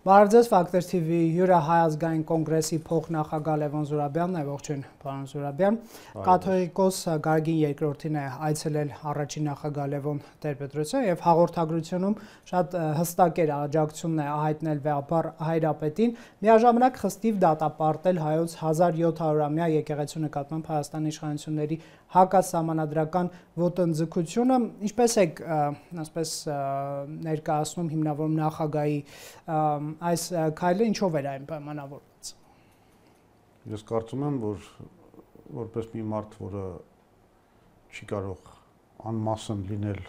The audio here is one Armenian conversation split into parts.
Բարև ձեզ, Ֆակտոր TV հյուրը Հայ ազգային կոնգրեսի փոխնախագահ Լևոն Զուրաբյանն է, ողջույն պարոն Զուրաբյան։ Կաթողիկոս Գարգին II-ին է այցելել առաջին նախագահ Լևոն Տեր-Պետրոսյանը եւ հաղորդագրությունում շատ հստակ էր աջակցությունն է հայտնել վեհապար Հայրապետին, միաժամանակ խստիվ դատապարտել հայոց 1700-ամյա եկեղեցու նկատմամբ Հայաստանի իշխանությունների հակասահմանադրական ոտնձգությունը, ինչպես եք ասես ներկայացնում հիմնավորում նախագահի այս քայլը ինչով էր այն պայմանավորված։ Ես կարծում եմ, որ որպես մի մարդ, որը չի կարող անմասն լինել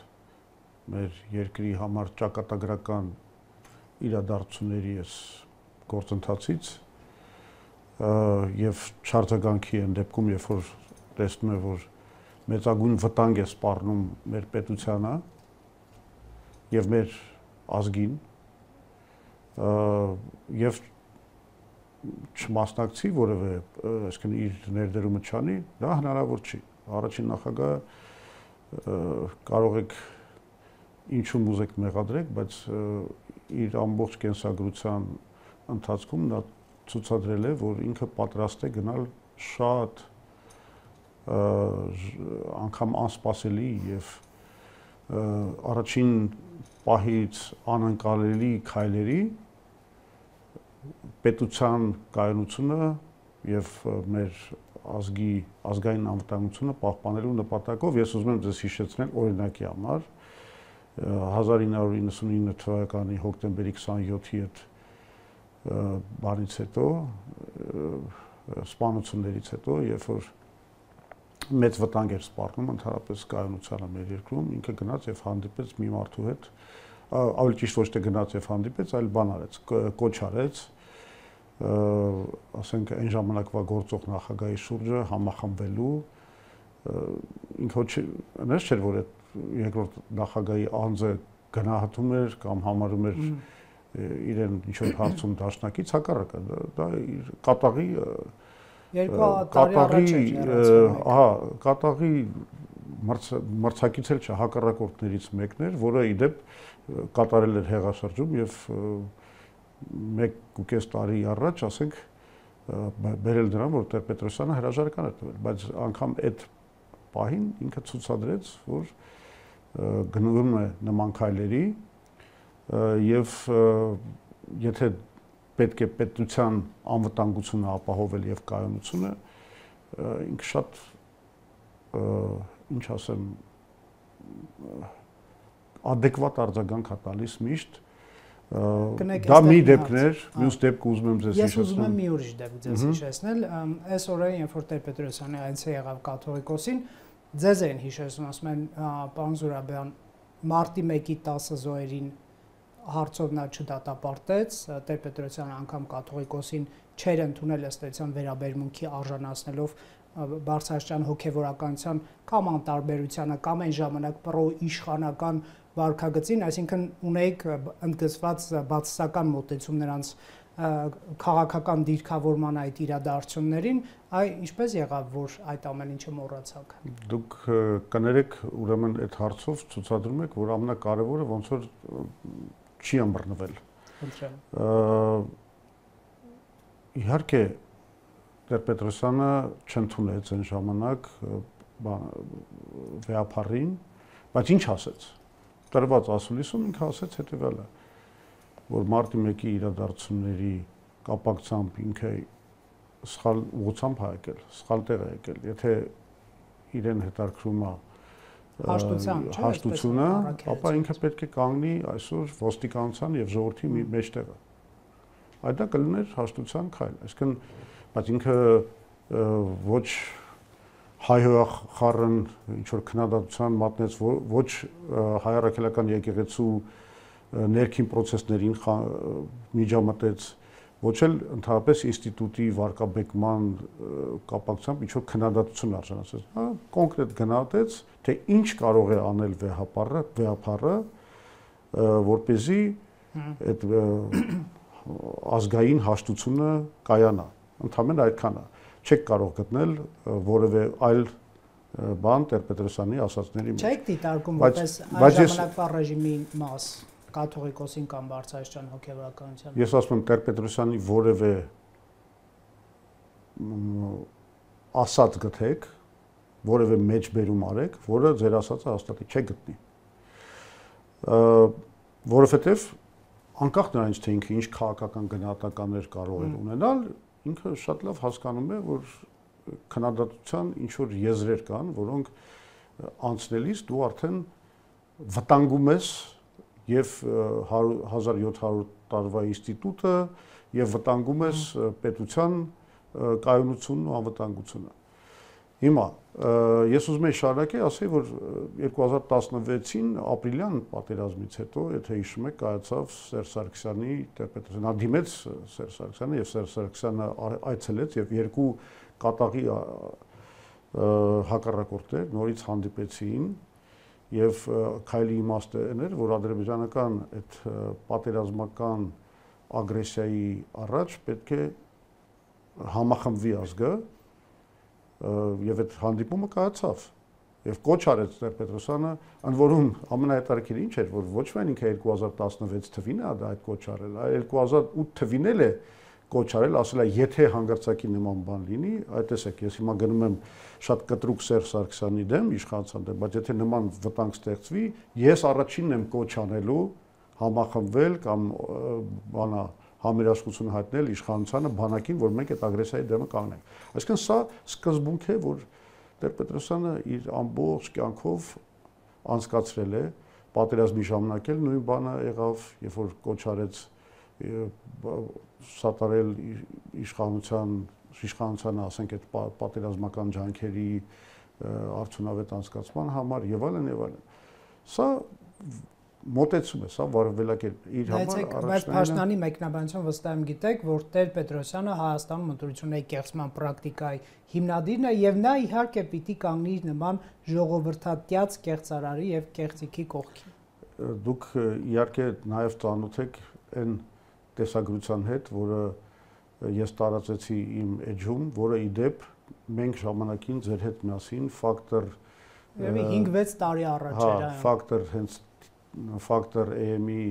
մեր երկրի համար ճակատագրական իրադարձությունների այս գործընթացից եւ չարձագանքի են դեպքում, երբ որ տեսնում է, որ մեծագույն վտանգ է սպառնում մեր պետությանը եւ մեր ազգին եւ չմասնակցի որևէ, այսինքն իր ներդրումը չանի, դա հնարավոր չի։ Առաջին նախագահը կարող եք ինչու ուզեք մեղադրեք, բայց իր ամբողջ կենսագրության ընթացքում նա ցուցադրել է, որ ինքը պատրաստ է գնալ շատ անգամ անսպասելի եւ առաջին պահից անընկալելի քայլերի պետության կայունությունը եւ մեր ազգային անվտանգությունը պահպանելու նպատակով ես ուզում եմ ձեզ հիշեցնել օրինակի համար 1999 թվականի հոկտեմբերի 27-ի այդ բանից հետո սպանություններից հետո երբ որ մեծ վտանգ էր սպառնում ընդհանրապես կայունությանը մեր երկրում ինքը գնաց եւ հանդիպեց մի մարդու հետ ավելի ճիշտ ոչ թե գնաց եւ հանդիպեց այլ բան արեց կոչ արեց ասենք այն ժամանակվա գործող նախագահի շուրջը համախմբվելու ինքը այնպես չէր որ այդ երկրորդ նախագահի անձը գնահատում էր կամ համարում էր իրեն ինչ որ հարցում դաշնակից հակառակը դա իր կատաղի կատաղի մրցակից էլ չէ հակառակորդներից մեկն էր, որը իդեպ կատարել էր հեղաշրջում եւ 1.5 տարի առաջ, ասենք, բերել նրան, որ Տեր-Պետրոսյանը հրաժարական էր տվել, բայց անգամ այդ պահին ինքը ցուցադրեց, որ գնվում է նման քայլերի եւ եթե պետք է պետության անվտանգությունը ապահովել եւ կայունությունը ինքը շատ ինչ ասեմ adekvat արձագանք է տալիս միշտ դա մի դեպքներ մյուս դեպքը ուզում եմ ձեզ հիշեցնել ես ուզում եմ մի ուրիշ դեպք ձեզ հիշեցնել այս օրերին երբ որ Տեր-Պետրոսյանի այցը եղավ կաթողիկոսին ձեզ են հիշեցնում ասում են պարոն Զուրաբյան մարտի 1-ի 10 զոհերին հարցով նա չդատապարտեց Տեր-Պետրոսյանը անգամ կաթողիկոսին չեր ընդունել ըստ էության վերաբերմունքի արժանացնելով բարձրաստիճան հոգևորականության կամ անտարբերությանը կամ այն ժամանակ պրո-իշխանական վարքագծին, այսինքն ունեիք ընդգծված բացասական մոտեցում նրանց քաղաքական դիրքավորման այդ իրադարձություններին, ինչպես եղավ, որ այդ ամեն ինչը մոռացաք։ Դուք կներեք, ուրեմն այդ հարցով ցուցադրում եք, որ ամենակարևորը ոնց որ չի ըմբռնվել։ Իհարկե Տեր-Պետրոսյանը չընդունեց այն ժամանակ վեհապարին, բայց ինչ ասեց։ Տրված ասուլիսում ինքը ասեց հետևյալը, որ մարտի 1-ի իրադարձությունների կապակցությամբ ինքը սխալ ուղղությամբ է եկել, սխալ տեղ է եկել։ Եթե իրեն հետաքրում է հաշտությունը, ապա ինքը պետք է կանգնի այսօր ոստիկանության եւ ժողովրդի մեջտեղը։ Այդ դա կլիներ հաշտության քայլ, այսինքն բայց ինքը ոչ հայհոյախառն ինչ որ քննադատության մատնեց ոչ հայ-առաքելական եկեղեցու ներքին process-ներին միջամտեց ոչ էլ ընդհանրապես ինստիտուտի վարկաբեկման կապակցությամբ ինչ որ քննադատություն արժանացրեց, հա կոնկրետ գնահատեց, թե ինչ կարող է անել վեհապարը, որպեսզի այդ ազգային հաշտությունը կայանա, ընդհանրապես այդքան է, չեք կարող գտնել որևէ այլ բան Տեր-Պետրոսյանի ասածների մեջ։ Չեք դիտարկում որպես այն ժամանակվա ռեժիմի մաս։ կաթողիկոսին կամ բարձրաստիճան հոգևորականության։ Ես ասում եմ Տեր-Պետրոսյանի որևէ ասած գտեք, որևէ մեջբերում արեք, որը ձեր ասածը հաստատի չեք գտնի։ Որովհետև անկախ նրանից թե ինքը ինչ քաղաքական գնահատականներ կարող է ունենալ, ինքը շատ լավ հասկանում է, որ քննադատության ինչ որ եզրեր կան, որոնք անցնելիս դու արդեն վտանգում ես եւ 1700 տարվա ինստիտուտը եւ վտանգում ես պետության կայունությունն ու անվտանգությունը։ Հիմա ես ուզում եմ շարունակել, ասեի, որ 2016-ին ապրիլյան պատերազմից հետո, եթե հիշում եք, կայացավ Սերժ Սարգսյանի Տեր-Պետրոսյանը դիմեց Սերժ Սարգսյանը եւ Սերժ Սարգսյանը այցելեց եւ երկու կատաղի հակառակորդներ նորից հանդիպեցին եւ քայլի իմաստը էր, որ ադրբեջանական այդ պատերազմական ագրեսիայի առաջ պետք է համախմբվի ազգը եւ այդ հանդիպումը կայացավ եւ կոչ արեց Տեր-Պետրոսյանը, ընդ որում ամենահետաքրքիրը ինչ էր, որ ոչ միայն ինքը 2016 թվին է այդ կոչ արել, այլ 2008 թվին էլ է կոչ արել, ասել է եթե հանգարցակի նման բան լինի, այդ տեսեք, ես հիմա գնում եմ շատ կտրուկ Սերժ Սարգսյանի դեմ, իշխանության դեմ, բայց եթե նման վտանգ ստեղծվի, ես առաջինն եմ կոչ անելու համախմբվել կամ բանա համերաշխություն հայտնել իշխանությանը բանակին, որ մենք այդ ագրեսիայի դեմը կանգնենք։ Այսինքն սա սկզբունք է, որ Տեր-Պետրոսյանը իր ամբողջ կյանքով անցկացրել է, պատերազմի ժամանակ էլ նույն բանը եղավ, երբ որ կոչ արեց սատարել իշխանությանը, ասենք այդ պատերազմական ջանքերի արդյունավետ անցկացման համար եւ այլն եւ այլն։ Սա մոտեցում է, սա վարվելակերպ իր համար բայց Փաշինյանի մեկնաբանություն վստահ եմ գիտեք, որ Տեր-Պետրոսյանը Հայաստանում ընտրությունների կեղծման պրակտիկայի հիմնադիրն է եւ նա իհարկե պիտի կանգնի նման ժողովրդատյաց կեղծարարի եւ կեղծիքի կողքին։ Դուք իհարկե նաեւ ծանոթ եք այն տեսագրության հետ, որը ես տարածեցի իմ էջում, որը իդեպ մենք ժամանակին ձեր հետ միասին ֆակտոր 5-6 տարի առաջ էր, ֆակտոր հենց ֆակտոր AM-ի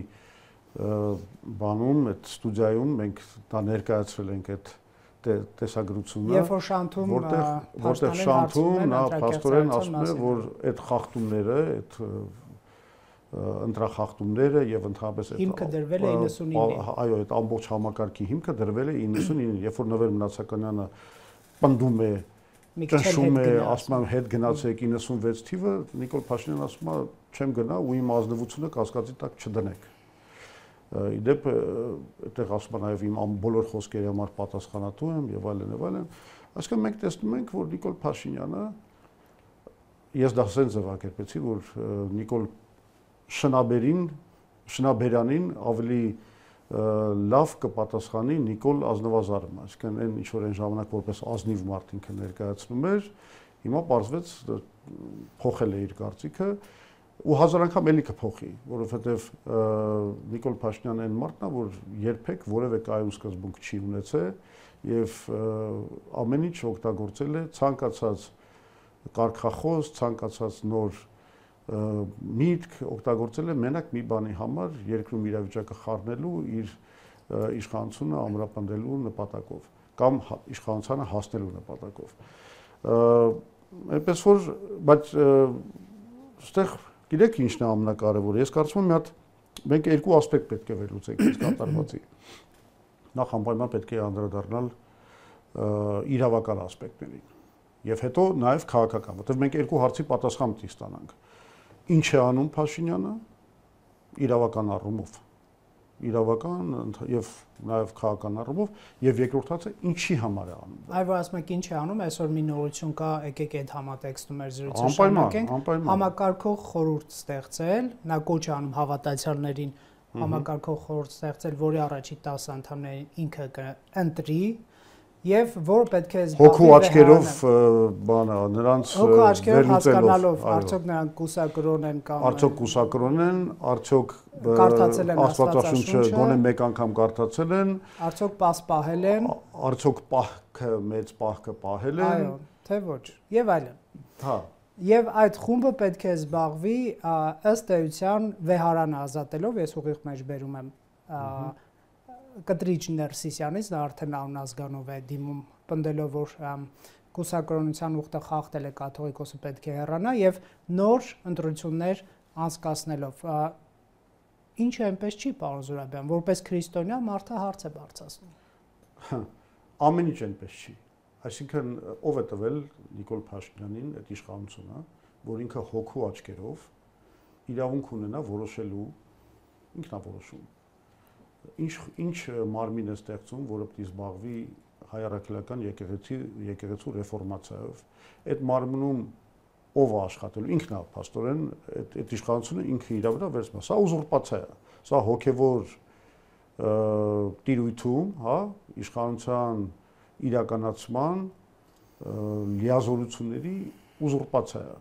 բանում, այդ ստուդիայում մենք դա ներկայացրել ենք այդ տեսագրությունը, երբ որ Շանթում որտեղ Շանթում նա փաստորեն ասում է, որ այդ խախտումները, այդ ընտրախախտումները եւ ընդհանրապես այդ հիմքը դրվել է 99-ին։ Այո, այդ ամբողջ համակարգի հիմքը դրվել է 99-ին, երբ որ Նվեր Մնացականյանը պնդում է, ճնշում է, ասում եմ հետ գնացեք 96 թիվը, Նիկոլ Փաշինյանն ասում է չեմ գնա ու իմ ազնվությունը կասկածի տակ չդնեք։ Իդեպ այդտեղ ասում եմ նաև իմ բոլոր խոսքերի համար պատասխանատու եմ եւ այլն եւ այլն։ Այսինքն մենք տեսնում ենք, որ Նիկոլ Փաշինյանը, ես դա ասենց ձևակերպեցի, որ Նիկոլ Շնաբերյանին ավելի լավ կպատասխանի Նիկոլ Ազնվազարը, այսինքն այն ինչ որ այն ժամանակ որպես ազնիվ մարդ ինքը ներկայացնում էր, հիմա պարզվեց փոխել է իր կարծիքը ու հազար անգամ էլի կփոխի, որովհետև Նիկոլ Փաշինյանը այն մարդն է, որ երբեք որևէ կայուն սկզբունք չի ունեցել եւ ամեն ինչ օգտագործել է ցանկացած կարգախոս, ցանկացած նոր միտք օգտագործել է մենակ մի բանի համար, երկրում իրավիճակը խառնելու, իր իշխանությունը ամրապնդելու նպատակով կամ իշխանությանը հասնելու նպատակով։ Այնպես որ, բայց այստեղ գիտեք ինչն է ամենակարևորը, ես կարծում եմ մի հատ մենք երկու ասպեկտ պետք է վերլուծենք այս կատարվածի։ Նախ անպայման պետք է անդրադառնալ իրավական ասպեկտներին եւ հետո նաեւ քաղաքական, որտեղ մենք երկու հարցի պատասխան պետք է ստանանք։ Ինչ է անում Փաշինյանը իրավական առումով, իրավական եւ նաեւ քաղաքական առումով եւ երկրորդը ինչի համար է անում։ Այո, ասում եք ինչ է անում, այսօր մի նորություն կա, եկեք այդ համատեքստում մեր զրույցը շարունակենք։ Համակարգող խորհուրդ ստեղծել, նա կոչ է անում հավատացյալներին համակարգող խորհուրդ ստեղծել, որի առաջի 10 անդամներին ինքը կընտրի եւ որ պետք է զբաղվի հոգու աչքերով բանը նրանց հոգու աչքերով հասկանալով արդյոք նրանք կուսակրոն են կամ արդյոք կուսակրոն են, արդյոք կարդացել են Աստվածաշունչը գոնե մեկ անգամ կարդացել են, արդյոք պահել են, արդյոք պահքը մեծ պահքը պահել են, այո, թե ոչ եւ այլն։ Հա, Եվ այդ խումբը պետք է զբաղվի ըստ էության վեհարանը ազատելով, ես ուղիղ մեջ բերում եմ Կտրիչ Ներսիսյանից, նա արդեն անազգանով է դիմում, պնդելով, որ կուսակրոնության ուխտը խախտել է կաթողիկոսը պետք է հեռանա եւ նոր ընտրություններ անցկացնելով։ Ինչը այնպես չի, պարոն Զուրաբյան, որպես քրիստոնյա մարդը հարց է բարձրացնում։ Ամեն ինչ այնպես չի։ Այսինքն ով է տվել Նիկոլ Փաշինյանին այդ իշխանությունը, որ ինքը հոգու աչքերով իրավունք ունենա որոշելու, ինքնավորոշում։ Ինչ մարմին է ստեղծում, որը պետք է զբաղվի հայ առաքելական եկեղեցու ռեֆորմացիայով։ Այդ մարմնում ով է աշխատելու, ինքն է փաստորեն այդ իշխանությունը ինքը իր վրա վերցնում է։ Սա ուզուրպացիա է, սա հոգևոր տիրույթում, հա, իշխանության իրականացման լիազորությունների ուզուրպացիա է,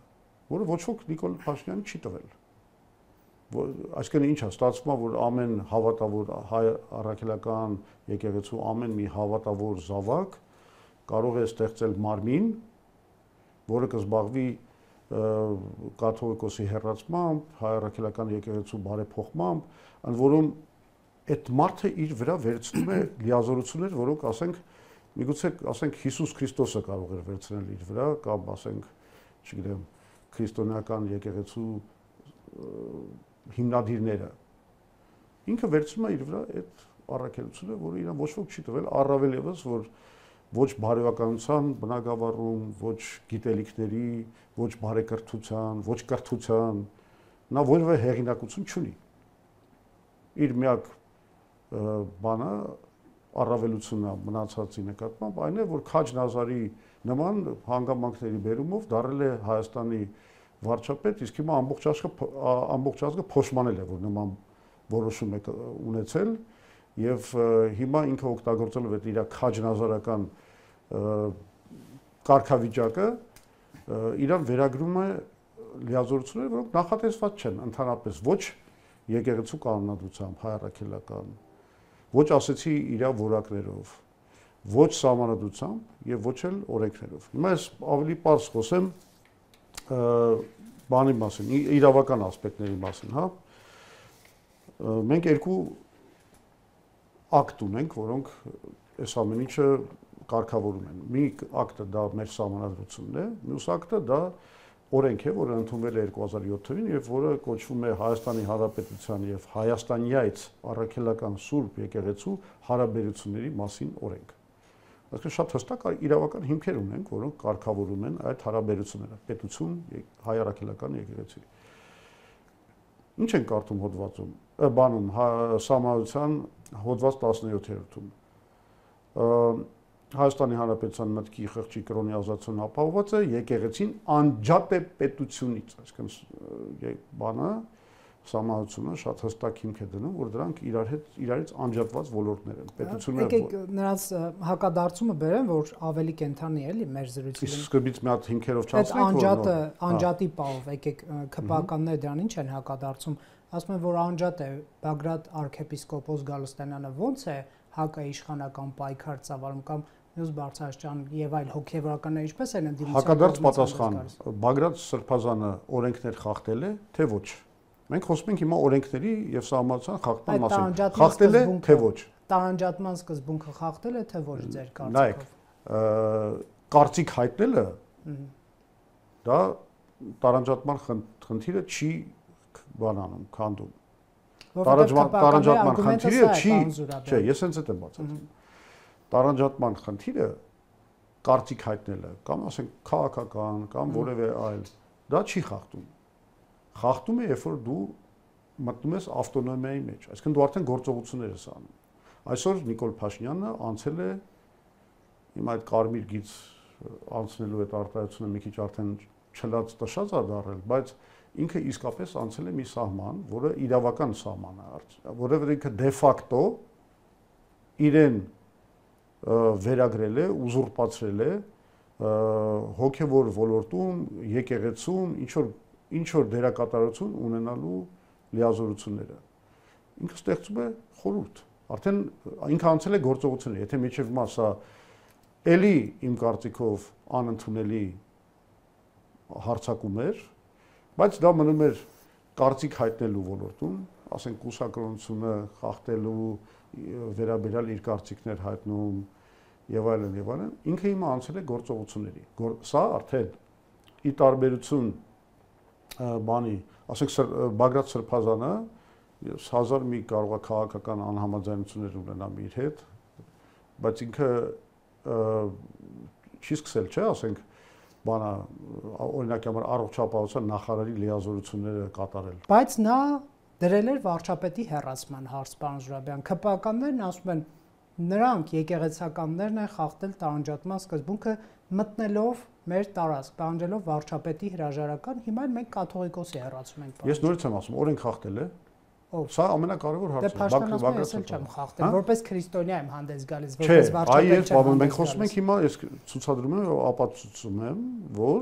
որը ոչ ոք Նիկոլ Փաշինյանին չի տվել։ Այսինքն ինչ է ստացվում, որ ամեն հավատավոր հայ առաքելական եկեղեցու ամեն մի հավատավոր զավակ կարող է ստեղծել մարմին, որը կզբաղվի կաթողիկոսի հեռացմամբ, հայ առաքելական եկեղեցու բարեփոխմամբ, ընդ որում այդ մարդը իր վրա վերցնում է լիազորություններ, որոնք միգուցե ասենք Հիսուս Քրիստոսը կարող էր վերցնել իր վրա, կամ ասենք, չգիտեմ, քրիստոնեական եկեղեցու հիմնադիրները։ Ինքը վերցնում է իր վրա այդ առաքելությունը, որը իրան ոչ ոք չի տվել, առավել ևս, որ ոչ բարոյականության բնագավառում, ոչ գիտելիքների, ոչ բարեկրթության, ոչ կրթության, նա որևէ հեղինակություն չունի։ Իր միակ բանը առավելությունը մնացածի նկատմամբ այն է, որ Քաջ Նազարի նման հանգամանքների բերումով դարել է Հայաստանի վարչապետ, իսկ հիմա ամբողջ ազգը փոշմանել է, որ նման որոշում է ունեցել եւ հիմա ինքը օգտագործելով այդ իր քաջնազարական կարգավիճակը իրան վերագրում է լիազորություններ, որոնք նախատեսված չեն ընդհանրապես ոչ եկեղեցու կանոնադրությամբ, հայ առաքելական, ոչ ասեցի իր որակներով, ոչ սահմանադրությամբ եւ ոչ էլ օրենքներով։ Հիմա ես ավելի պարզ խոսեմ բանի մասին, իրավական ասպեկտների մասին, հա։ Մենք երկու ակտ ունենք, որոնք այս ամեն ինչը կարգավորում են։ Մի ակտը դա մեր սահմանադրությունն է, մյուս ակտը դա օրենք է, որը ընդունվել է 2007 թվականին եւ որը կոչվում է Հայաստանի Հանրապետության եւ Հայաստանյայց առաքելական Սուրբ եկեղեցու հարաբերությունների մասին օրենք։ Այսինքն շատ հստակ իրավական հիմքեր ունենք, որոնք կարգավորում են այդ հարաբերությունները պետություն հայ առաքելական եկեղեցի։ Ինչ են կարդում հոդվածում, բանում սահմանադրության հոդված 17-ում։ Հայաստանի Հանրապետության մտքի խղճի կրոնի ազատությունը ապահովված է եկեղեցին անջատ է պետությունից, այսինքն բանը սահմանությունը շատ հստակ հիմք է դնում, որ դրանք իրարից անջատված ոլորտներ են, պետությունները։ Եկեք նրանց հակադարձումը բերեմ, որ ավելի կենթանի է, էլի մեր զրույցը։ Իսկ սկզբից մի հատ հիմքերով չանցնենք, որ անջատի պահով, եկեք քպականները դրան ինչ են հակադարձում, ասում են, որ անջատ է Բագրատ arczepiskopos Գալստյանյանը ոնց է հակաիշխանական պայքար ծավալում կամ մյուս բարձրաստիճան եւ այլ հոգեվորականներ ինչպես են ընդդիմության։ Հակադարձ պատասխան, Բագրատ Սրբազանը օրենքներ խախտել է, թե ոչ։ Մենք խոսում ենք հիմա օրենքների եւ սահմանության խախտման մասին։ Խախտել է, թե ոչ։ Տարանջատման սկզբունքը խախտել է, թե ոչ ձեր կարծիքով։ Նայեք, կարծիք հայտնելը դա տարանջատման խնդիրը չի բանանում, քանդում։ Տարանջատման խնդիրը չի, չէ, ես հենց այդ եմ բացատրում։ Տարանջատման խնդիրը կարծիք հայտնելը կամ ասենք քաղաքական կամ որևէ այլ դա չի խախտում։ Խախտում է, երբ որ դու մտնում ես ավտոնոմիայի մեջ, այսինքն դու արդեն գործողություններ ես անում։ Այսօր Նիկոլ Փաշինյանը անցել է հիմա այդ կարմիր գիծ անցնելու այդ արտահայտությունը մի քիչ արդեն չլած տշած է դարել, բայց ինքը իսկապես անցել է մի սահման, որը իրավական սահման է, որովհետև ինքը դե ֆակտո իրեն վերագրել է, ուզուրպացրել է հոգևոր ոլորտում, եկեղեցում, ինչ որ դերակատարություն ունենալու լիազորությունները։ Ինքը ստեղծում է խորհուրդ։ Արդեն ինքը անցել է գործողություններ, եթե միջև հիմա սա էլի իմ կարծիքով անընդունելի հարձակում էր, բայց դա մնում էր կարծիք հայտնելու ոլորտում, ասենք կուսակրոնությունը խախտելու վերաբերյալ իր կարծիքներ հայտնում եւ այլն եւ այլն, ինքը հիմա անցել է գործողությունների։ Սա արդեն ի տարբերություն բանի, ասենք Բագրատ Սրբազանը 1000 մի կարող է քաղաքական անհամաձայնություններ ունենա իր հետ, բայց ինքը չի սկսել, չէ, ասենք բանա օրինակի համար առողջապահության նախարարի լիազորությունները կատարել։ Բայց նա դրել էր վարչապետի հեռացման հարց, պարոն Զուրաբյան։ ՔՊԱ-ականներն ասում են, նրանք եկեղեցականներն են խախտել տարանջատման սկզբունքը մտնելով մեր տարածք, պահանջելով վարչապետի հրաժարական, հիմա մենք կաթողիկոսի հեռացում ենք։ Ես նորից եմ ասում, օրենք խախտել է։ Սա ամենակարևոր հարցը։ Դե պաշտոնացում ես չեմ խախտել, որպես քրիստոնյա եմ հանդես գալիս, որպես վարչապետ չեմ։ Այո, մենք խոսում ենք հիմա, ես ցուցադրում եմ, ապացուցում եմ, որ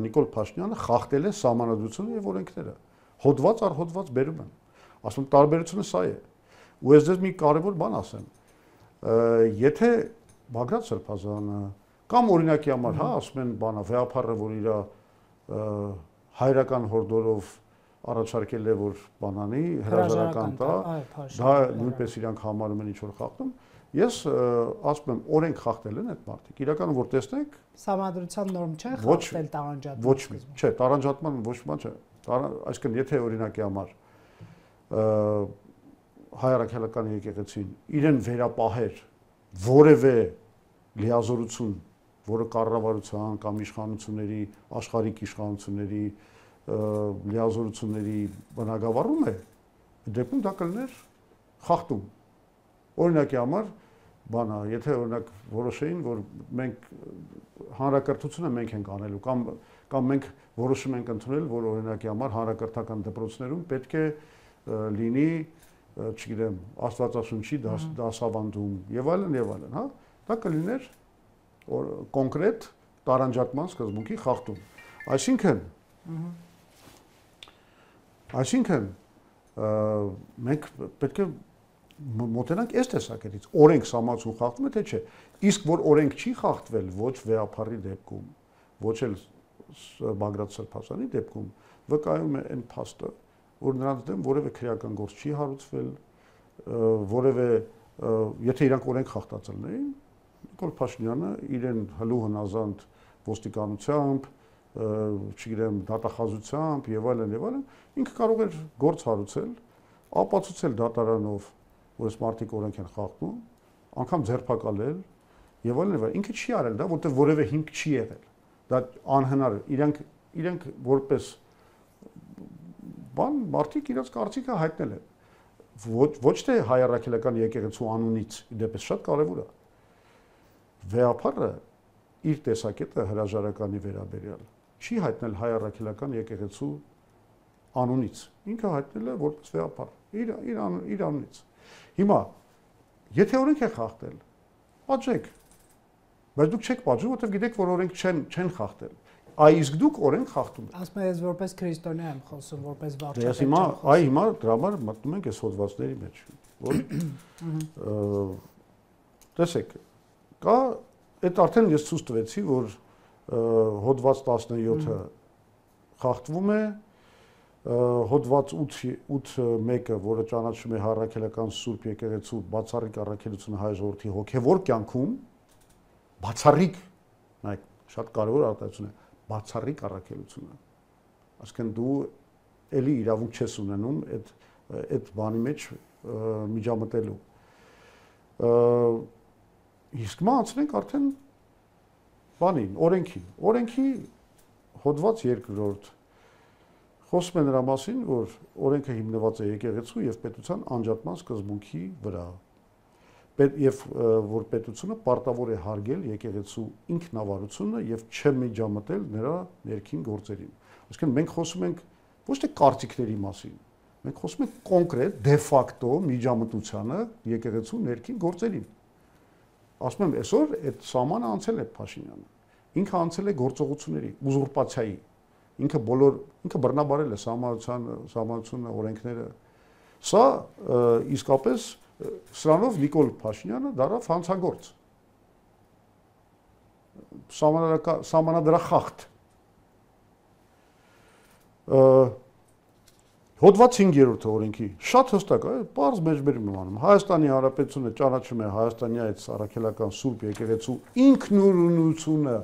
Նիկոլ Փաշինյանը խախտել է սահմանադրությունը եւ օրենքները։ Հոդված առ հոդված բերում են։ Ասում տարբերությունը սա է։ Ու ես ձեզ մի կարևոր բան ասեմ։ Եթե Բագրատ Սրբազանը կամ օրինակի համար, հա, ասում են բանա, վեհապարը, որ իր հայրական հորդորով առաջարկել է, որ բանանի հրաժարական տա, դա նույնպես իրանք համարում են ինչ-որ խախտում։ Ես ասում եմ, օրենք խախտել են այդ մարդիկ։ Իրականում որ տեսնեք, սահմանադրության նորմ չէ խախտել տարանջատման։ Ոչ, չէ, տարանջատման ոչ բան չէ։ Այսինքն եթե օրինակի համար հայ առաքելական եկեղեցին իրեն վերապահեր որևէ լիազորություն, որը կառավարության կամ իշխանությունների, աշխարհիկ իշխանությունների լիազորությունների բնագավառում է, դեպքում դա կլիներ խախտում։ Օրինակի համար, բանա, եթե օրինակ որոշեին, որ մենք հանրակրթությունը մենք ենք անելու կամ մենք որոշում ենք ընդունել, որ օրինակի համար հանրակրթական դպրոցներում պետք է լինի, չգիտեմ, Աստվածաշունչի դասավանդում եւ այլն, հա, դա կլիներ կոնկրետ տարանջատման սկզբունքի խախտում։ Այսինքն մենք պետք է մոտենանք այս տեսակետից, օրենք սահմանություն խախտում է, թե չէ։ Իսկ որ օրենք չի խախտվել ոչ վեհապարի դեպքում, ոչ էլ Բագրատ Սրբազանի դեպքում, վկայում է այն փաստը, որ նրանց դեմ որևէ քրեական գործ չի հարուցվել, որևէ եթե իրանք օրենք խախտածել էին, Նիկոլ Փաշինյանը իրեն հլու հնազանդ ոստիկանությամբ, չգիտեմ, դատախազությամբ եւ այլն, ինքը կարող էր գործ հարուցել, ապացուցել դատարանով, որ այս մարդիկ օրենք են խախտում, անգամ ձերբակալել եւ այլն, ինքը չի արել դա, որտեղ որևէ հիմք չի եղել։ Դա անհնար է։ Իրենք որպես բան մարդիկ իրաց կարծիքը հայտնել են։ Ոչ թե հայ առաքելական եկեղեցու անունից, դեպս շատ կարևոր է։ Վեհապարը իր տեսակետը հրաժարականի վերաբերյալ չի հայտնել հայ առաքելական եկեղեցու անունից։ Ինքը հայտնել է որպես վեհապար, իր անունից։ Հիմա, եթե օրենք է խախտել, պատժեք։ Բայց դուք չեք պատժում, որովհետև գիտեք, որ օրենք չեն խախտել։ Իսկ դուք օրենք խախտում եք։ Ասում եմ, ես որպես քրիստոնյա եմ խոսում, որպես վարչապետ։ Ես հիմա դրա համար մտնում ենք այս հոդվածների մեջ, որ տեսեք, կա այդ արդեն ես ցույց տվեցի, որ հոդված 17-ը խախտվում է, հոդված 8.1-ը, որը ճանաչում է առաքելական Սուրբ եկեղեցու բացառիկ առաքելությունը հայ ժողովրդի հոգևոր կյանքում, բացառիկ, նայեք, շատ կարևոր արտահայտություն է, բացառիկ առաքելությունը։ Այսինքն դու էլի իրավունք չես ունենում այդ բանի մեջ միջամտելու։ Իսկ մա անցնենք արդեն բանին, օրենքին։ Օրենքի հոդված 2-րդ խոսում է նրա մասին, որ օրենքը հիմնված է եկեղեցու եւ պետության անջատման սկզբունքի վրա։ Եվ որ պետությունը պարտավոր է հարգել եկեղեցու ինքնավարությունը եւ չմիջամտել նրա ներքին գործերին։ Այսինքն մենք խոսում ենք ոչ թե կարծիքների մասին, մենք խոսում ենք կոնկրետ դե ֆակտո միջամտությանը եկեղեցու ներքին գործերին։ Ասում եմ, այսօր այդ սահմանը անցել է Փաշինյանը։ Ինքը անցել է գործողությունների, ուզուրպացիայի։ Ինքը բռնաբարել է սահմանությունը, օրենքները։ Սա իսկապես սրանով Նիկոլ Փաշինյանը դառավ հանցագործ։ Սահմանադրախախտ։ Հոդված 5-րդ օրենքի շատ հստակ է, բարձ մեջբերում եմ անում։ Հայաստանի Հանրապետությունը ճանաչում է Հայաստանի այդ առաքելական Սուրբ եկեղեցու ինքնուրույնությունը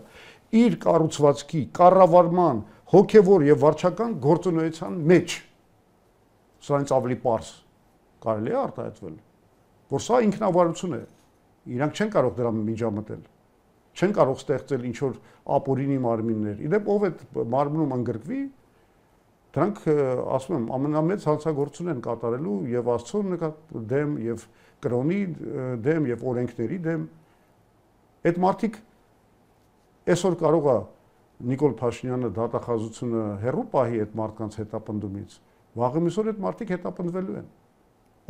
իր կառուցվածքի, կառավարման, հոգևոր եւ վարչական գործունեության մեջ։ Սրանից ավելի բարձ կարելի է արտահայտվել, որ սա ինքնավարություն է։ Իրանք չեն կարող դրա միջամտել։ Չեն կարող ստեղծել ինչ որ ապօրինի մարմիններ։ Իդեպ ով այդ մարմնում ընդգրկվի, դրանք ասում եմ ամենամեծ հանցագործություն են կատարելու եւ Աստծո դեմ եւ կրոնի դեմ եւ օրենքների դեմ։ Այդ մարդիկ այսօր կարող է Նիկոլ Փաշինյանը դատախազությունը հերրու պահի այդ մարդկանց հետապնդումից։ Վաղը միսօր այդ մարդիկ հետապնդվելու են։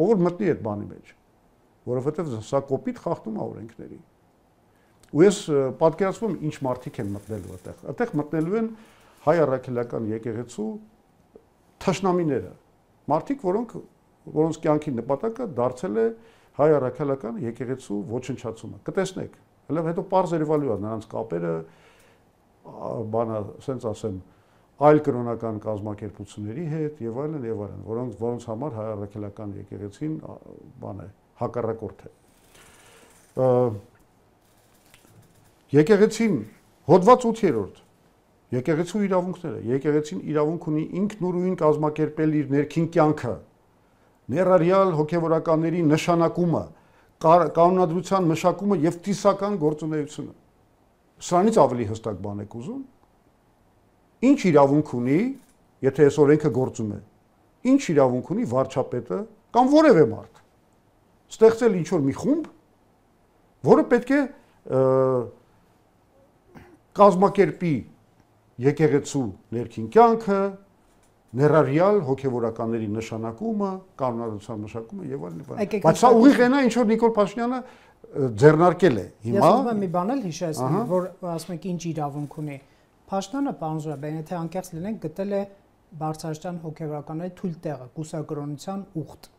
Ով որ մտնի այդ բանի մեջ, որովհետեւ սա կոպիտ խախտում է օրենքների։ Ու ես պատկերացնում եմ ինչ մարդիկ են մտնելու այդտեղ։ Այդտեղ մտնելու են հայ առաքելական եկեղեցու թշնամիները, մարդիկ, որոնց կյանքի նպատակը դարձել է հայ առաքելական եկեղեցու ոչնչացումը։ Կտեսնեք, հələ հետո պարզ երևալու է նրանց կապերը, բանա, ասենց ասեմ, այլ կրոնական կազմակերպությունների հետ եւ այլն, որոնց համար հայ առաքելական եկեղեցին բան է, հակառակորդ է։ Եկեղեցին հոդված 8-րդ Եկեղեցու իրավունքները, եկեղեցին իրավունք ունի ինքնուրույն կազմակերպել իր ներքին կյանքը, ներառյալ հոգևորականների նշանակումը, կանոնադրության մշակումը եւ տիսական գործունեությունը։ Սրանից ավելի հստակ բան եք ուզում։ Ինչ իրավունք ունի, եթե այս օրենքը գործում է, ինչ իրավունք ունի վարչապետը կամ որևէ մարդ ստեղծել ինչ որ մի խումբ, որը պետք է կազմակերպի եկեղեցու ներքին կյանքը, ներառյալ հոգևորականների նշանակումը, կանոնադրության մշակումը եւ այլն։ Բայց սա ուղիղ է նա ինչ որ Նիկոլ Փաշինյանը ձեռնարկել է հիմա։ Ես ուզում եմ մի բան էլ հիշեցնել, որ ասում եք ինչ իրավունք ունի։ Փաշինյանը, պարոն Զուրաբյան, եթե անկեղծ լինենք, գտել է Բարձրաստան հոգևորականների թույլ տեղը, կուսակրոնության ուխտ։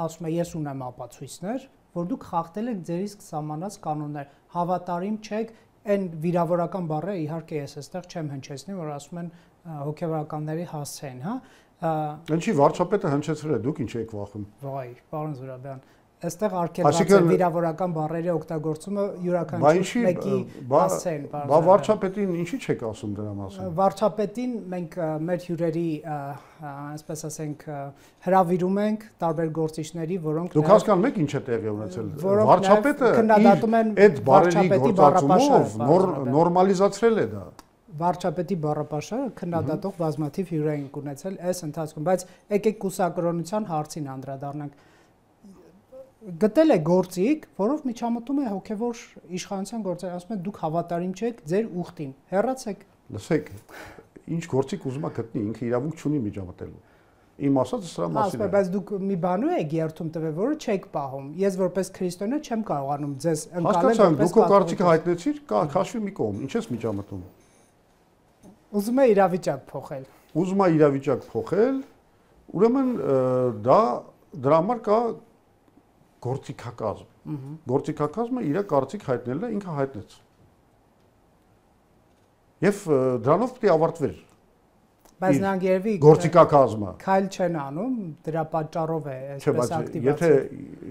Ասում է, ես ունեմ ապացույցներ, որ դուք խախտել եք ձեր իսկ սահմանած կանոններ, հավատարիմ չեք։ Այն վիրավորական բառերը իհարկե ես այստեղ չեմ հնչեցնի, որ ասում են հոգևորականների հասցեն, հա։ Ինչի վարչապետը հնչեցրել է, դուք ինչ եք վախում։ Վայ, պարոն Զուրաբյան, այստեղ արգելված է վիրավորական բառերի օգտագործումը յուրաքանչյուր մեկի հասցեն, պարոն։ Բա վարչապետին ինչի չեք ասում դրա մասին։ Վարչապետին մենք մեր հյուրերի, այսպես ասենք, հրավիրում ենք տարբեր գործիչների, որոնք Դուք հասկանում եք ինչ է տեղի ունեցել։ Վարչապետը քննադատում են այդ բառերի գործածումով նորմալիզացրել է դա։ Վարչապետի բառապաշարը քննադատող բազմաթիվ հյուրեր են ունեցել այս ընթացքում, բայց եկեք կուսակրոնության հարցին անդրադառնանք։ Գտել է գործիք, որով միջամտում է հոգևոր իշխանության գործեր, ասում են դուք հավատարիմ չեք ձեր ուխտին, հեռացեք։ Լսեք, ինչ գործիք ուզում ա գտնի, ինքը իրավունք չունի միջամտելու։ Իմ ասածը սրա մասին է։ Բայց դուք մի բանու եք երթում տվել, որը չեք պահում։ Ես որպես քրիստոնյա չեմ կարողանում ձեզ ընկալել որպես դուք կարծիքը հայտնեցիր, քաշվի մի կողմ, ինչ ես միջամտում։ Ուզում է իրավիճակ փոխել։ Ուզում է իրավիճակ փոխել, ուրեմն դա դրա համար կա գործիքակազմ։ Գործիքակազմը իր կարծիք հայտնելն է, ինքը հայտնեց։ Եվ դրանով պետք է ավարտվեր։ Բայց նրանք երևի գործիքակազմը քայլ չեն անում, դրա պատճառով է այսպես ակտիվացիա։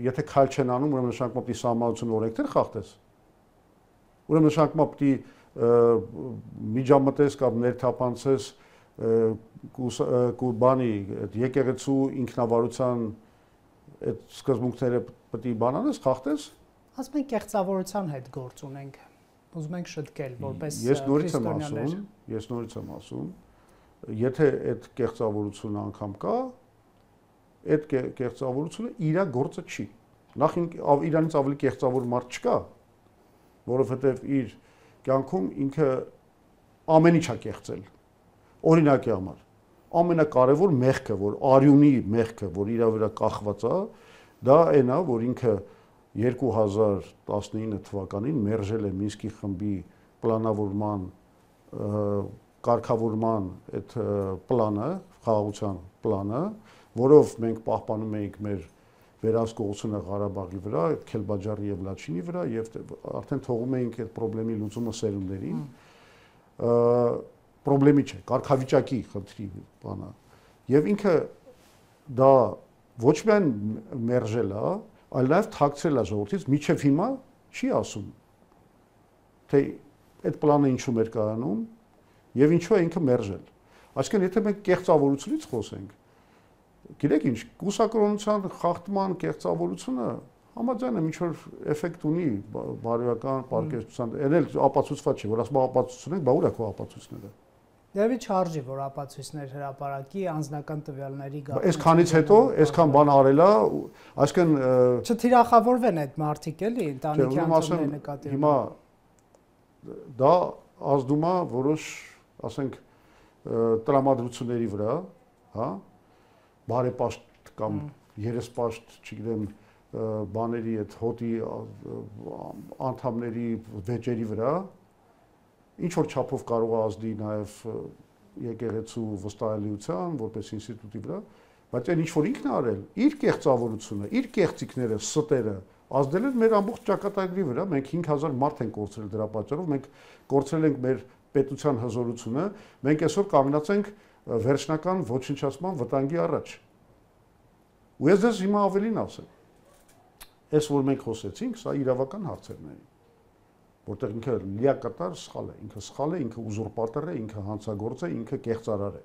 Եթե քայլ չեն անում, ուրեմն նշանակում է պետք է սահմանություն օրենքներ խախտես։ Ուրեմն նշանակում է պետք է միջամտես կամ ներթափանցես բանի եկեղեցու ինքնավարության այդ սկզբունքները պետք է բանանես, խախտես։ Ասում ենք կեղծավորության հետ գործ ունենք։ Ուզում ենք շտկել որպես Ես նորից եմ ասում, եթե այդ կեղծավորությունը անգամ կա, այդ կեղծավորությունը իր գործը չի։ Նախ իրանից ավելի կեղծավոր մարդ չկա, որովհետև իր կյանքում ինքը ամեն ինչ է կեղծել։ Օրինակի համար ամենակարևոր մեղքը, որ արյունի մեղքը, որ իր վրա կախված է, դա այն է, որ ինքը 2019 թվականին մերժել է Մինսկի խմբի պլանավորման, կարգավորման այդ պլանը, խաղաղության պլանը, որով մենք պահպանում էինք մեր վերահսկողությունը Ղարաբաղի վրա, Քելբաջարի եւ Լաչինի վրա եւ արդեն թողում էինք այդ խնդրի լուծումը սերունդերին։ խնդրի չէ, կարգավիճակի խնդրի բանը։ Եվ ինքը դա ոչ միայն մերժել է, այլ նաև թաքցրել է ժողովրդից, մինչև հիմա չի ասում, թե այդ պլանը ինչու մեր կայանում եւ ինչու է ինքը մերժել։ Այսինքն, եթե մենք կեղծավորությունից խոսենք, գիտեք ինչ, կուսակրոնության խախտման կեղծավորությունը համաձայն եմ ինչ-որ էֆեկտ ունի բարոյական պարկեստության, այն էլ ապացուցված չէ, որ ասում ապացուցություն ենք, բա ուր է քո ապացույցները։ Դեպի չարժի, որ ապացույցներ հրապարակի անձնական տվյալների գաղտնիք։ Այսքանից հետո, այսքան բան արել է, այսինքն չթիրախավորվեն այդ մարդիկ էլի, ընտանիքի անդամների նկատի։ Հիմա դա ազդում է որոշ, ասենք, տրամադրությունների վրա, հա, բարեպաշտ կամ երեսպաշտ, չգիտեմ, բաների այդ հոտի անդամների վեճերի վրա, ինչ որ չափով կարող է ազդի նաև եկեղեցու վստահելիության, որպես ինստիտուտի վրա, բայց այն ինչ որ ինքն է արել, իր կեղծավորությունը, իր կեղծիքները, ստերը ազդել են մեր ամբողջ ճակատագրի վրա, մենք 5000 մարդ ենք կորցրել դրա պատճառով, մենք կորցրել ենք մեր պետության հզորությունը, մենք այսօր կանգնած ենք վերջնական ոչնչացման վտանգի առաջ։ Ու ես դες հիմա ավելին ասեմ, այս որ մենք խոսեցինք, սա իրավական հարցերն են, որտեղ ինքը լիակատար սխալ է, ինքը ուզուրպատոր է, ինքը հանցագործ է, ինքը կեղծարար է,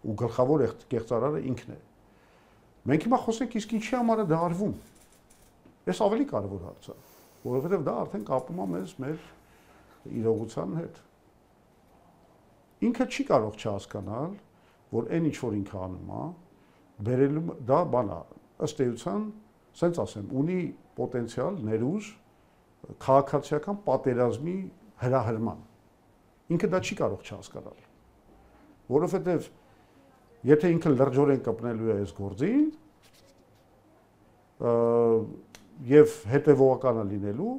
ու գլխավոր կեղծարարը ինքն է։ Մենք հիմա խոսենք իսկ ինչի համար է դա արվում։ Այս ավելի կարևոր հարց է, որովհետև դա արդեն կապում է մեզ մեր իրողության հետ։ Ինքը չի կարող չհասկանալ, որ այն ինչ որ ինքը անում է, բերելու դա բան է, ըստ էության, ասենց ասեմ, ունի պոտենցիալ, ներուժ քաղաքացիական պատերազմի հրահրման։ Ինքը դա չի կարող չհասկանալ, որովհետև եթե ինքը լրջորեն կպնելու է այս գործին, եւ հետեւողականը լինելու,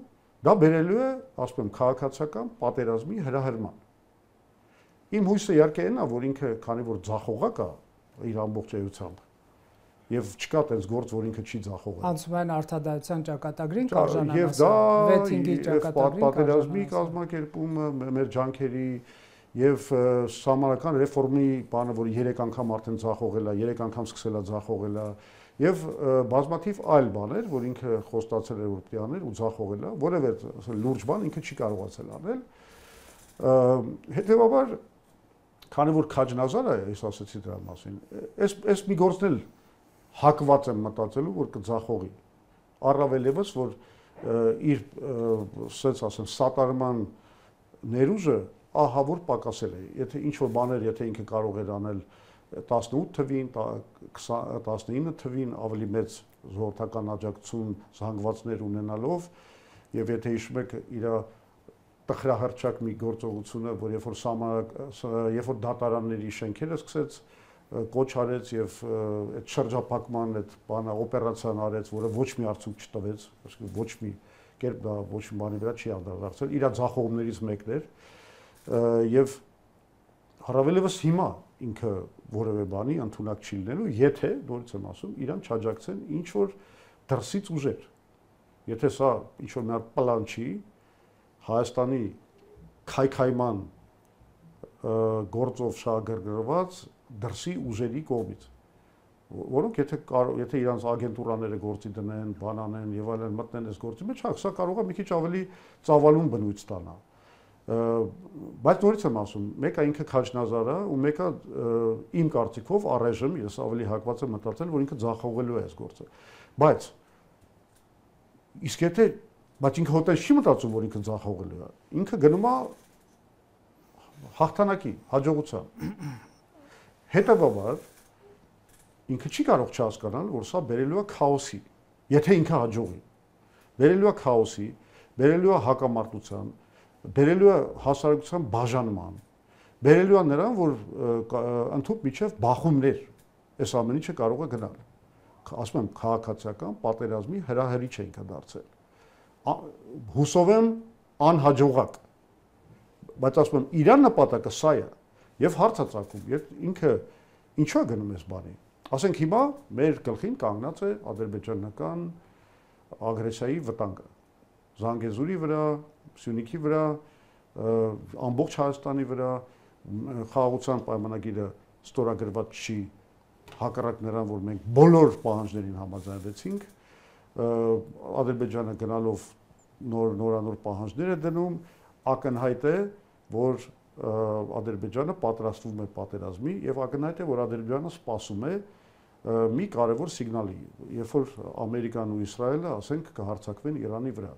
դա բերելու է, ասում եմ, քաղաքացիական պատերազմի հրահրման։ Իմ հույսը իհարկե այն է, որ ինքը, քանի որ ձախողակ է իր ամբողջ էությամբ, եւ չկա այդպես գործ, որ ինքը չի ձախողել։ Անցումային արդարադատության ճակատագրին կարժանանա։ Եվ դա պատերազմի կազմակերպումը մեր ջանքերի եւ սահմանական ռեֆորմի բանը, որ 3 անգամ արդեն ձախողել է, 3 անգամ սկսել է ձախողել է, եւ բազմաթիվ այլ բաներ, որ ինքը խոստացել էր որ պիտի աներ ու ձախողել է, որևէ լուրջ բան ինքը չի կարողացել անել։ Հետեւաբար, քանի որ քաջնազար է, ես ասացի դրա մասին, այս մի գործն էլ հակված եմ մտածելու, որ կձախողի։ Առավել եւս, որ իր, ասած ասեմ, սատարման ներուժը ահավոր պակասել է։ Եթե ինչ որ բաներ, եթե ինքը կարող էր անել 18 թվին, 19 թվին ավելի մեծ զորթական աջակցություն զանգվածներ ունենալով, եւ եթե հիշում եք իր տխրահրճակ մի գործողությունը, որ երբ որ դատարանների շենքերը սկսեց կոչ արեց եւ այդ շրջափակման այդ բանը օպերացիան արեց, որը ոչ մի արդյունք չտվեց, այսինքն ոչ մի կերպ դա ոչ մի բանի վրա չի անդրադարձել, իր ձախողումներից մեկն էր եւ հարավելևս հիմա ինքը որևէ բանի ընդունակ չի լինելու, եթե, նորից եմ ասում, իրան չաջակցեն ինչ որ դրսից ուժեր։ Եթե սա ինչ որ մի հատ պլան չի, Հայաստանի քայքայման գործով շահագրգռված դրսի ուժերի կողմից, որոնք եթե իրանց ագենտուրաները գործի դնեն, բանանեն եւ այլն մտնեն այս գործի մեջ, սա կարող է մի քիչ ավելի ծավալուն բնույթ ստանա։ Բայց նորից եմ ասում, մեկը ինքը քաջնազար է ու մեկը իմ կարծիքով առայժմ ես ավելի հակված եմ մտածել, որ ինքը ձախողելու է այս գործը։ Բայց իսկ եթե ինքը հոտես չի մտածում, որ ինքը ձախողելու է, ինքը գնում է հաղթանակի, հաջողության։ Հետևաբար ինքը չի կարող չհասկանալ, որ սա բերելու է քաոսի, եթե ինքը հաջողի։ Բերելու է քաոսի, բերելու է հակամարտության, բերելու է հասարակության բաժանման, բերելու է նրան, որ ընդհանուր միջև բախումներ այս ամեն ինչը կարող է գնալ։ Ասում եմ, քաղաքացիական պատերազմի հրահրիչ է ինքը դարձել։ Հուսով եմ անհաջողակ, բայց ասում եմ, իր նպատակը սա է եւ հարց է ծագում, եւ ինքը ինչու է գնում այս բանի։ Ասենք հիմա մեր գլխին կանգնած է ադրբեջանական ագրեսիայի վտանգը։ Զանգեզուրի վրա, Սյունիքի վրա, ամբողջ Հայաստանի վրա, խաղաղության պայմանագիրը ստորագրված չի, հակառակ նրան, որ մենք բոլոր պահանջներին համաձայնվեցինք, Ադրբեջանը գնալով նորանոր պահանջներ է դնում, ակնհայտ է, որ Ադրբեջանը պատրաստվում է պատերազմի եւ ակնհայտ է, որ Ադրբեջանը սպասում է մի կարևոր սիգնալի, երբ որ Ամերիկան ու Իսրայելը, ասենք, կհարձակվեն Իրանի վրա։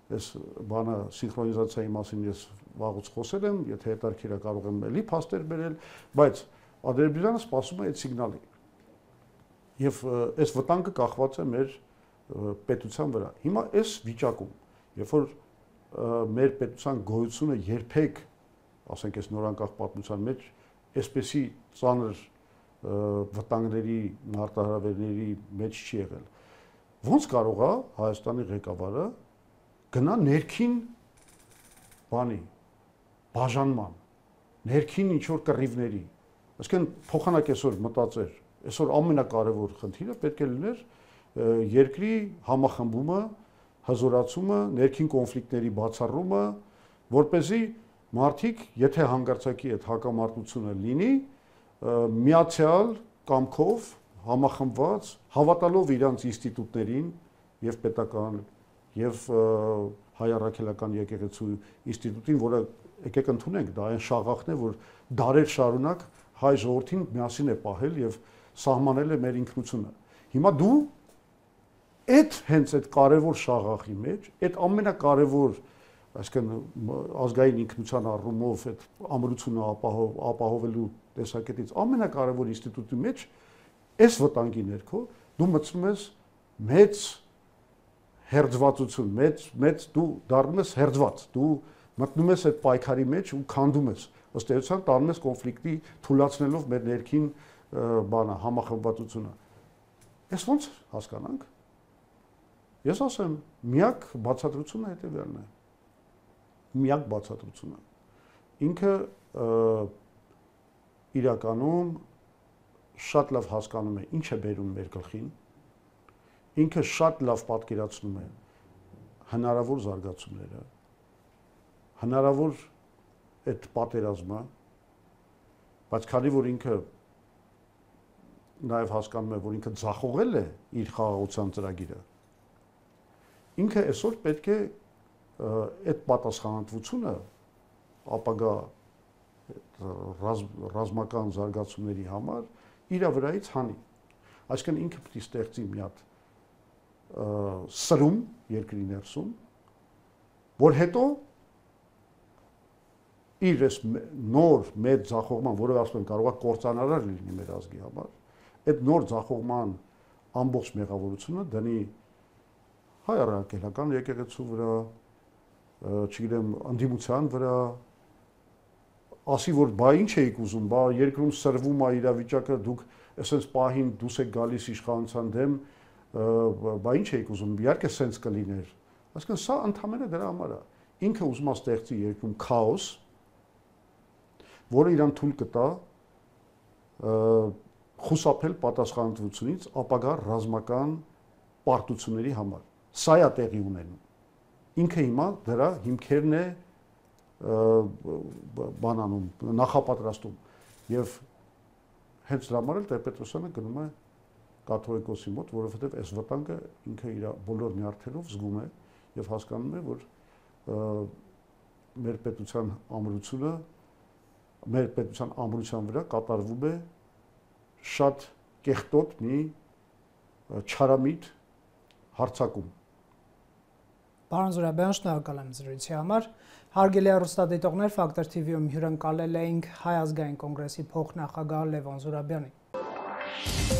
Այս բանը սինխրոնիզացիայի մասին ես վաղուց խոսել եմ, եթե հետաքրքիր է կարող եմ էլի փաստեր բերել, բայց Ադրբեջանը սպասում է այդ սիգնալի։ Եվ այս վտանգը կախված է մեր պետության վրա։ Հիմա այս վիճակում, երբ որ մեր պետության գոյությունը երբեք, ասենք, այս նորանկախ պատմության մեջ այսպեսի ծանր վտանգների, մարտահրավերների մեջ չի եղել։ Ոնց կարող է Հայաստանի ղեկավարը գնա ներքին բանի, բաժանման, ներքին ինչ-որ կռիվների, այսինքն փոխանակ այսօր մտածեր, այսօր ամենակարևոր խնդիրը պետք է լիներ երկրի համախմբումը, հզորացումը, ներքին կոնֆլիկտների բացառումը, որպեսզի մարդիկ, եթե հանգարցակի այդ հակամարտությունը լինի, միացյալ կամքով, համախմբված, հավատալով իրանց ինստիտուտներին եւ պետական եւ հայ առաքելական եկեղեցու ինստիտուտին, որը եկեք ընդունենք, դա այն շաղախն է, որ դարեր շարունակ հայ ժողովրդին միասին է պահել եւ սահմանել է մեր ինքնությունը։ Հիմա դու հենց այդ կարևոր շաղախի մեջ, այդ ամենակարևոր, այսինքն ազգային ինքնության առումով այդ ամրությունը ապահովելու տեսակետից ամենակարևոր ինստիտուտի մեջ, այս վտանգի ներքո դու մտցնում ես մեծ հերձվածություն, մեծ դու դառնում ես հերձված, դու մտնում ես այդ պայքարի մեջ ու քանդում ես, ըստ էության տանում ես կոնֆլիկտի թուլացնելով մեր ներքին բանը, համախմբվածությունը։ Այս ո՞նց հասկանանք։ Ես ասեմ, միակ բացատրությունը հետևյալն է։ Միակ բացատրությունը։ Ինքը իրականում շատ լավ հասկանում է ինչ է բերում մեր գլխին, ինքը շատ լավ պատկերացնում է հնարավոր զարգացումները, հնարավոր այդ պատերազմը, բայց քանի որ ինքը նաև հասկանում է, որ ինքը ձախողել է իր խաղաղության ծրագիրը, ինքը այսօր պետք է այդ պատասխանատվությունը ապագա ռազմական զարգացումների համար իր վրայից հանի։ Այսինքն ինքը պետք է ստեղծի մի հատ սրում երկրի ներսում, որ հետո իր այս նոր մեծ ձախողման, որը ասում եմ կարող է կործանարար լինի մեր ազգի համար, այդ նոր ձախողման ամբողջ մեղավորությունը դնի հայ առաքելական եկեղեցու վրա, չգիտեմ, ընդդիմության վրա, ասի որ բա ինչ էիք ուզում, բա երկրում սրվում է իրավիճակը, դուք այսպես պահին դուս եք գալիս իշխանության դեմ, բա ինչ էիք ուզում, իհարկե սենց կլիներ։ Այսինքն սա ընդհանրապես դրա համար է։ Ինքը ուզում է ստեղծի երկրում քաոս, որը իրան թույլ կտա խուսափել պատասխանատվությունից ապագա ռազմական պարտությունների համար։ Սա է տեղի ունենում։ Ինքը հիմա դրա հիմքերն է բանանում, նախապատրաստում եւ հենց դրա համար էլ Տեր-Պետրոսյանը գնում է կաթողիկոսի մոտ, որովհետեւ այս վտանգը ինքը իր բոլոր նյարդերով զգում է եւ հասկանում է, որ մեր պետության ամրությունը, մեր պետության ամրության վրա կատարվում է շատ կեղտոտ մի չարամիտ հարձակում։ Պարոն Զուրաբյան, շնորհակալ եմ զրույցի համար։ Հարգելի հեռուստադիտողներ, Ֆակտոր TV-ում հյուրընկալել էինք Հայ ազգային կոնգրեսի փոխնախագահ Լևոն Զուրաբյանին։